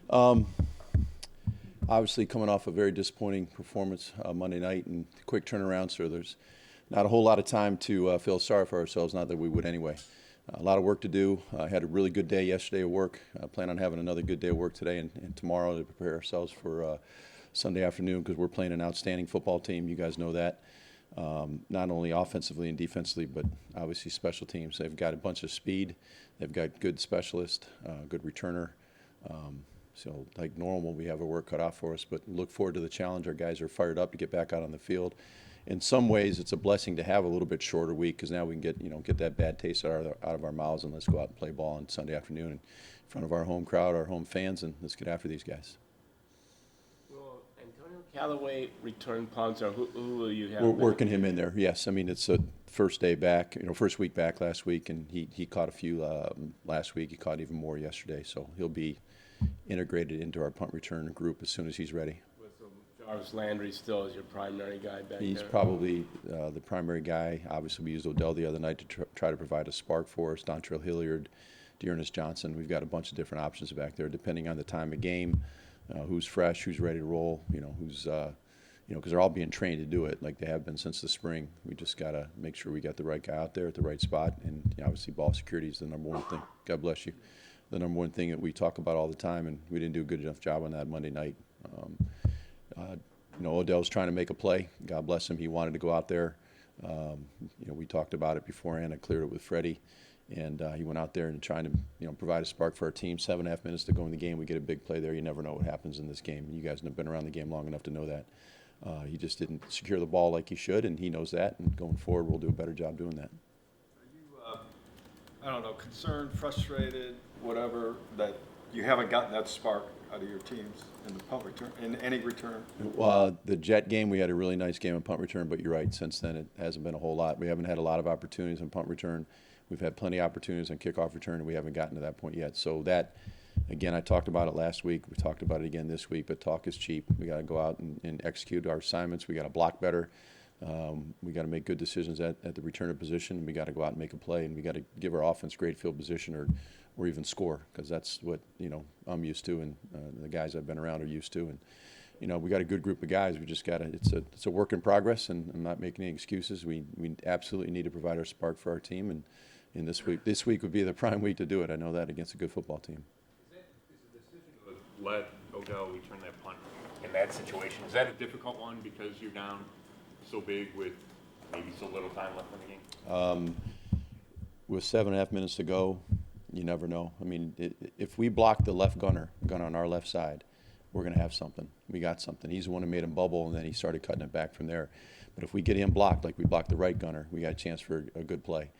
Um, Obviously, coming off a very disappointing performance Monday night and quick turnaround, so there's not a whole lot of time to feel sorry for ourselves. Not that we would anyway. A lot of work to do. I had a really good day yesterday at work. I plan on having another good day of work today and tomorrow to prepare ourselves for Sunday afternoon because we're playing an outstanding football team. You guys know that. Not only offensively and defensively, but obviously special teams. They've got a bunch of speed. They've got good specialist, good returner. So like normal, we have our work cut off for us, but look forward to the challenge. Our guys are fired up to get back out on the field. In some ways, it's a blessing to have a little bit shorter week because now we can get that bad taste out of our mouths and let's go out and play ball on Sunday afternoon in front of our home crowd, our home fans, and let's get after these guys. Will Antonio Callaway return punts, or who will you have? We're working him in there. Yes, I mean it's a first day back, first week back last week, and he caught a few last week. He caught even more yesterday, so he'll be integrated into our punt return group as soon as he's ready. Jarvis Landry still is your primary guy back there? He's probably the primary guy. Obviously, we used Odell the other night to try to provide a spark for us. Dontrell Hilliard, Dearness Johnson. We've got a bunch of different options back there depending on the time of game, who's fresh, who's ready to roll, who's, because they're all being trained to do it like they have been since the spring. We just got to make sure we got the right guy out there at the right spot. And obviously, ball security is the number one thing. God bless you. The number one thing that we talk about all the time, and we didn't do a good enough job on that Monday night. Odell's trying to make a play. God bless him. He wanted to go out there. We talked about it beforehand. I cleared it with Freddie, and he went out there and trying to, provide a spark for our team. 7.5 minutes to go in the game. We get a big play there. You never know what happens in this game. You guys have been around the game long enough to know that. He just didn't secure the ball like he should, and he knows that. And going forward, we'll do a better job doing that. I don't know, concerned, frustrated, whatever, that you haven't gotten that spark out of your teams in the punt return, in any return? The Jet game, we had a really nice game in punt return, but you're right, since then it hasn't been a whole lot. We haven't had a lot of opportunities in punt return. We've had plenty of opportunities in kickoff return, and we haven't gotten to that point yet. So that, again, I talked about it last week. We talked about it again this week, but talk is cheap. We got to go out and execute our assignments. We got to block better. We got to make good decisions at the returner position. We got to go out and make a play, and we got to give our offense great field position or even score, because that's what I'm used to, and the guys I've been around are used to. And we got a good group of guys. We just got to. It's a work in progress, and I'm not making any excuses. We absolutely need to provide our spark for our team, and in this week would be the prime week to do it. I know that against a good football team. Is the decision to let Odell return that punt in that situation, is that a difficult one because you're down so big with maybe so little time left in the game? With 7.5 minutes to go, you never know. I mean, if we block the left gunner on our left side, we're going to have something. We got something. He's the one who made him bubble, and then he started cutting it back from there. But if we get him blocked like we blocked the right gunner, we got a chance for a good play.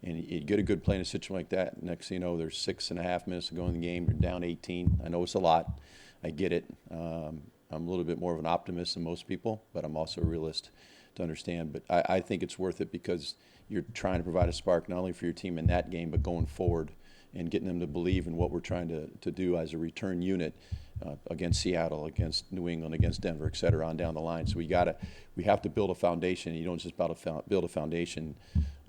And you get a good play in a situation like that, next thing you know, there's 6.5 minutes to go in the game. You're down 18. I know it's a lot. I get it. I'm a little bit more of an optimist than most people, but I'm also a realist to understand. But I think it's worth it because you're trying to provide a spark not only for your team in that game, but going forward and getting them to believe in what we're trying to do as a return unit against Seattle, against New England, against Denver, et cetera, on down the line. So we have to build a foundation. You don't just build a foundation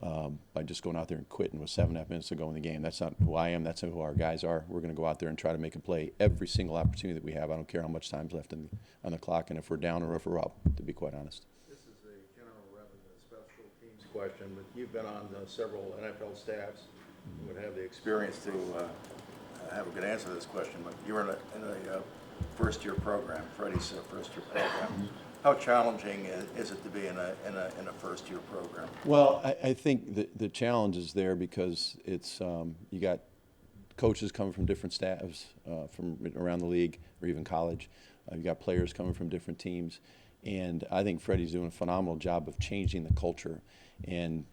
by just going out there and quitting with 7.5 minutes to go in the game. That's not who I am. That's not who our guys are. We're going to go out there and try to make a play every single opportunity that we have. I don't care how much time's left on the clock and if we're down or if we're up, to be quite honest. This is a general rather than special teams question, but you've been on several NFL staffs and would have the experience to have a good answer to this question. But you were in a first-year program, Freddie's first-year program. How challenging is it to be in a first-year program? Well, I think the challenge is there because it's you got coaches coming from different staffs from around the league or even college. You got players coming from different teams, and I think Freddie's doing a phenomenal job of changing the culture. And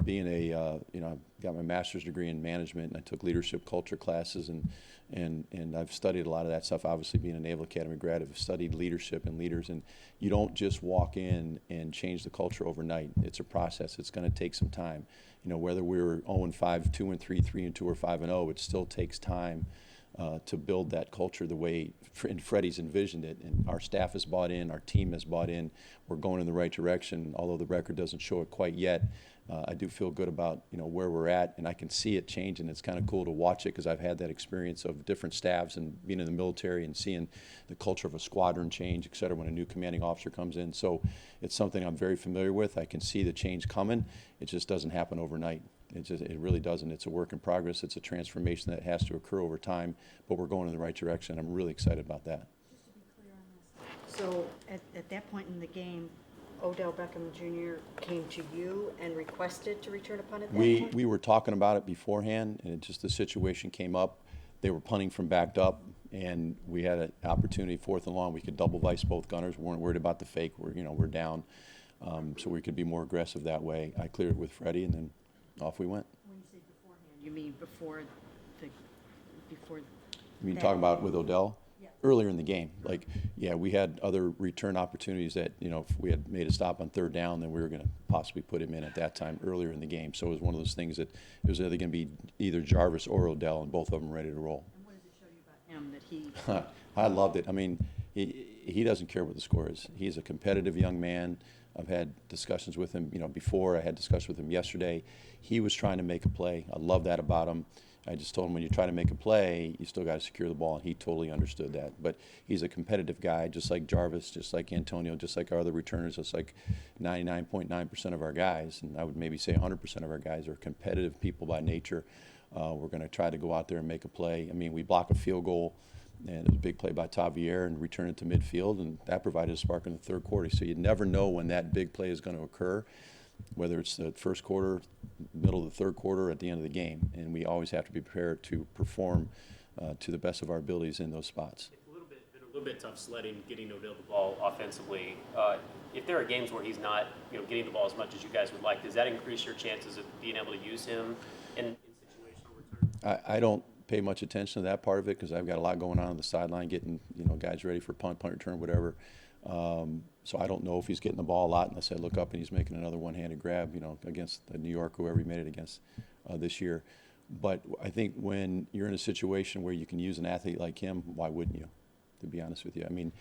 being I've got my master's degree in management, and I took leadership culture classes, and I've studied a lot of that stuff. Obviously, being a Naval Academy grad, I've studied leadership and leaders, and you don't just walk in and change the culture overnight. It's a process. It's going to take some time. Whether we're 0-5, 2-3, 3-2, or 5-0, it still takes time to build that culture the way Freddie's envisioned it. And our staff has bought in, our team has bought in. We're going in the right direction, although the record doesn't show it quite yet. I do feel good about, where we're at, and I can see it change, and it's kind of cool to watch it because I've had that experience of different staffs and being in the military and seeing the culture of a squadron change, et cetera, when a new commanding officer comes in. So it's something I'm very familiar with. I can see the change coming. It just doesn't happen overnight. It really doesn't. It's a work in progress. It's a transformation that has to occur over time, but we're going in the right direction. I'm really excited about that. Just to be clear on this. So at that point in the game, Odell Beckham Jr. came to you and requested to return a punt at that point? We were talking about it beforehand, and the situation came up. They were punting from backed up, and we had an opportunity, 4th and long. We could double vice both gunners. We weren't worried about the fake. We're down, so we could be more aggressive that way. I cleared it with Freddie, and then off we went. When you say beforehand, you mean before You mean that- talking about with Odell? Yeah. Earlier in the game. We had other return opportunities that, if we had made a stop on 3rd down, then we were going to possibly put him in at that time earlier in the game. So it was one of those things that it was either going to be either Jarvis or Odell, and both of them ready to roll. And what does it show you about him that he? I loved it. I mean, he doesn't care what the score is. He's a competitive young man. I've had discussions with him, before. I had discussions with him yesterday. He was trying to make a play. I love that about him. I just told him, when you try to make a play, you still got to secure the ball, and he totally understood that. But he's a competitive guy, just like Jarvis, just like Antonio, just like our other returners, just like 99.9% of our guys, and I would maybe say 100% of our guys are competitive people by nature. We're going to try to go out there and make a play. I mean, we block a field goal, and it was a big play by Tavier, and return it to midfield, and that provided a spark in the 3rd quarter. So you never know when that big play is going to occur, whether it's the 1st quarter, middle of the 3rd quarter, at the end of the game. And we always have to be prepared to perform to the best of our abilities in those spots. It's been a little bit tough sledding, getting Odell the ball offensively. If there are games where he's not, getting the ball as much as you guys would like, does that increase your chances of being able to use him in situational return? I don't pay much attention to that part of it because I've got a lot going on the sideline, getting guys ready for punt return, whatever. So I don't know if he's getting the ball a lot unless I look up and he's making another one-handed grab, against New York, whoever he made it against this year. But I think when you're in a situation where you can use an athlete like him, why wouldn't you, to be honest with you? I mean,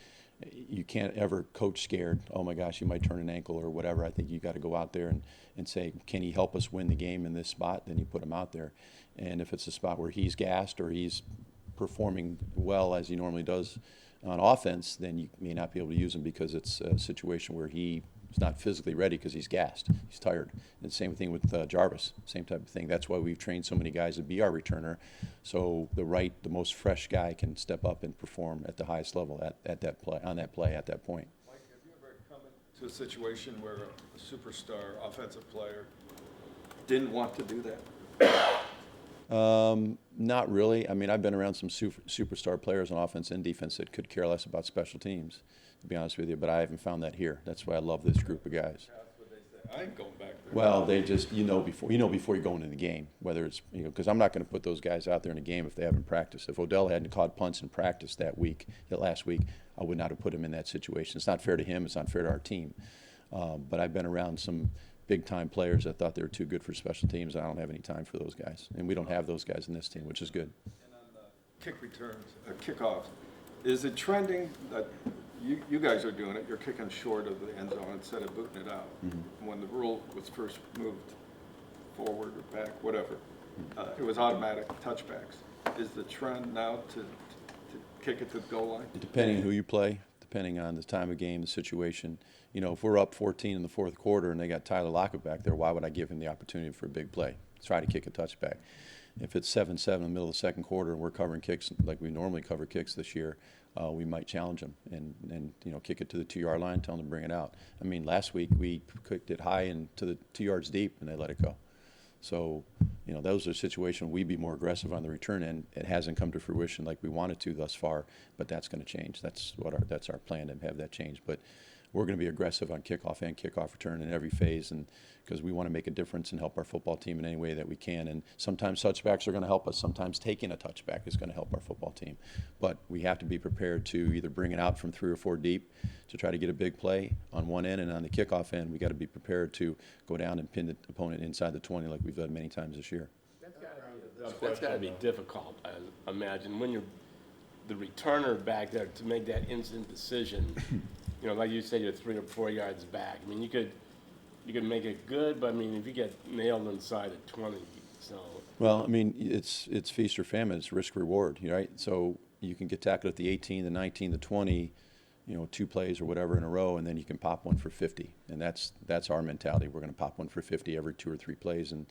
you can't ever coach scared, oh my gosh, he might turn an ankle or whatever. I think you got to go out there and say, can he help us win the game in this spot? Then you put him out there. And if it's a spot where he's gassed or he's performing well as he normally does on offense, then you may not be able to use him because it's a situation where he's not physically ready because he's gassed, he's tired. And the same thing with Jarvis, same type of thing. That's why we've trained so many guys to be our returner, so the most fresh guy can step up and perform at the highest level at that play, at that point. Mike, have you ever come into a situation where a superstar offensive player didn't want to do that? Not really. I mean, I've been around some superstar players on offense and defense that could care less about special teams, to be honest with you, but I haven't found that here. That's why I love this group of guys. That's what they say. I ain't going back there. Well, they just, before you're going in the game, whether it's, because I'm not going to put those guys out there in a game if they haven't practiced. If Odell hadn't caught punts in practice last week, I would not have put him in that situation. It's not fair to him. It's not fair to our team. But I've been around some big-time players that thought they were too good for special teams. I don't have any time for those guys. And we don't have those guys in this team, which is good. And on the kick returns, kickoffs, is it trending that you guys are doing it, you're kicking short of the end zone instead of booting it out? Mm-hmm. When the rule was first moved forward or back, whatever, it was automatic touchbacks. Is the trend now to kick it to the goal line? Depending on who you play, depending on the time of game, the situation. If we're up 14 in the 4th quarter and they got Tyler Lockett back there, why would I give him the opportunity for a big play? Try to kick a touchback. If it's 7-7 in the middle of the 2nd quarter and we're covering kicks like we normally cover kicks this year, we might challenge them and kick it to the 2-yard line, tell them to bring it out. I mean, last week we kicked it high and to the 2 yards deep and they let it go. So, those are situations we'd be more aggressive on the return end. It hasn't come to fruition like we wanted to thus far, but that's going to change. That's our plan, to have that change. But we're going to be aggressive on kickoff and kickoff return in every phase, and because we want to make a difference and help our football team in any way that we can. And sometimes touchbacks are going to help us. Sometimes taking a touchback is going to help our football team. But we have to be prepared to either bring it out from 3 or 4 deep to try to get a big play on one end, and on the kickoff end, we got to be prepared to go down and pin the opponent inside the 20 like we've done many times this year. That's got to be difficult, I imagine, when you're the returner back there to make that instant decision. Like you say, you're 3 or 4 yards back. I mean, you could you can make it good, but I mean, if you get nailed inside at 20, so. Well, I mean, it's feast or famine. It's risk reward, right? So you can get tackled at the 18, the 19, the 20, 2 plays or whatever in a row, and then you can pop one for 50. And that's our mentality. We're going to pop one for 50 every 2 or 3 plays, and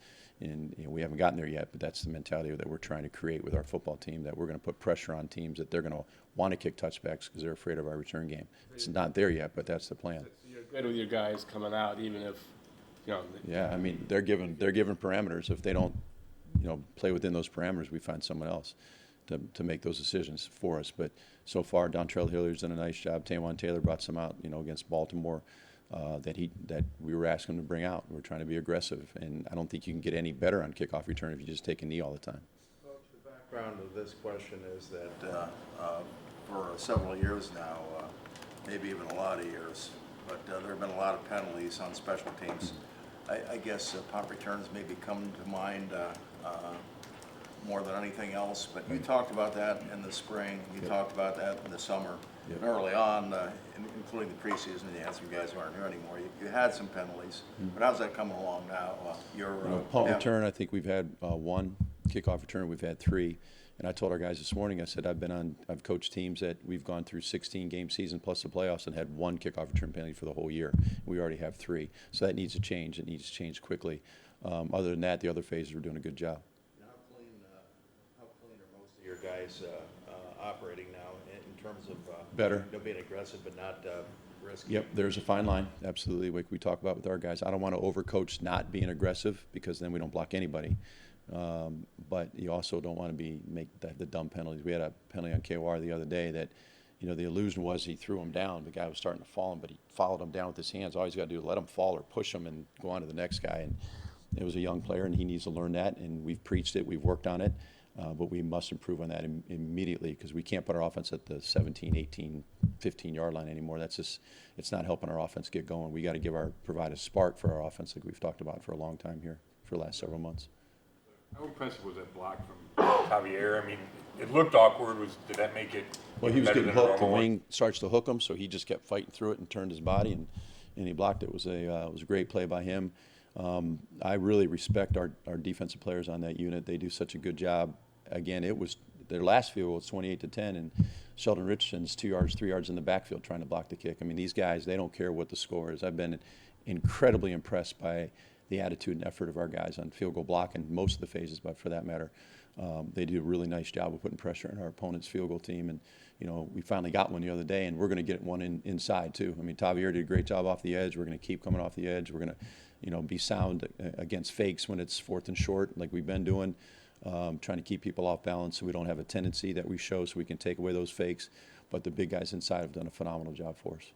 we haven't gotten there yet, but that's the mentality that we're trying to create with our football team, that we're going to put pressure on teams that they're going to want to kick touchbacks because they're afraid of our return game. It's not there yet, but that's the plan. You're good with your guys coming out, even if, Yeah, I mean, they're given parameters. If they don't, play within those parameters, we find someone else to make those decisions for us. But so far, Dontrell Hilliard's done a nice job. Taywon Taylor brought some out, against Baltimore that we were asking him to bring out. We're trying to be aggressive, and I don't think you can get any better on kickoff return if you just take a knee all the time. Coach, the background of this question is that for several years now, maybe even a lot of years, but there have been a lot of penalties on special teams. I guess punt returns maybe come to mind more than anything else, but you talked about that in the spring, you talked about that in the summer, and early on, including the preseason, you had some guys who aren't here anymore. You had some penalties, but how's that coming along now? Punt return, I think we've had 1. Kickoff return, we've had 3. And I told our guys this morning, I said, I've coached teams that we've gone through 16-game season plus the playoffs and had 1 kickoff return penalty for the whole year. We already have 3. So that needs to change. It needs to change quickly. Other than that, the other phases are doing a good job. How clean are most of your guys operating now in terms of Better. being aggressive but not risky? Yep, there's a fine line, absolutely, like we talk about with our guys. I don't want to overcoach not being aggressive because then we don't block anybody. But you also don't want to make the dumb penalties. We had a penalty on KOR the other day that, the illusion was he threw him down. The guy was starting to fall him, but he followed him down with his hands. All he's got to do is let him fall or push him and go on to the next guy. And it was a young player, and he needs to learn that. And we've preached it. We've worked on it. But we must improve on that immediately because we can't put our offense at the 17, 18, 15-yard line anymore. That's just, it's not helping our offense get going. We got to provide a spark for our offense like we've talked about for a long time here for the last several months. How impressive was that block from Javier? I mean, it looked awkward. Did that make it Well, he was better getting than a hooked. The normal one? wing starts to hook him, so he just kept fighting through it and turned his body, and he blocked it. It was a great play by him. I really respect our defensive players on that unit. They do such a good job. Again, it was their last field was 28-10, and Sheldon Richardson's 2 yards, 3 yards in the backfield trying to block the kick. I mean, these guys, they don't care what the score is. I've been incredibly impressed by the attitude and effort of our guys on field goal blocking most of the phases, but for that matter, they do a really nice job of putting pressure on our opponent's field goal team. And we finally got one the other day, and we're going to get one inside too. I mean, Javier did a great job off the edge. We're going to keep coming off the edge. We're going to be sound against fakes when it's 4th and short, like we've been doing. Trying to keep people off balance so we don't have a tendency that we show so we can take away those fakes. But the big guys inside have done a phenomenal job for us.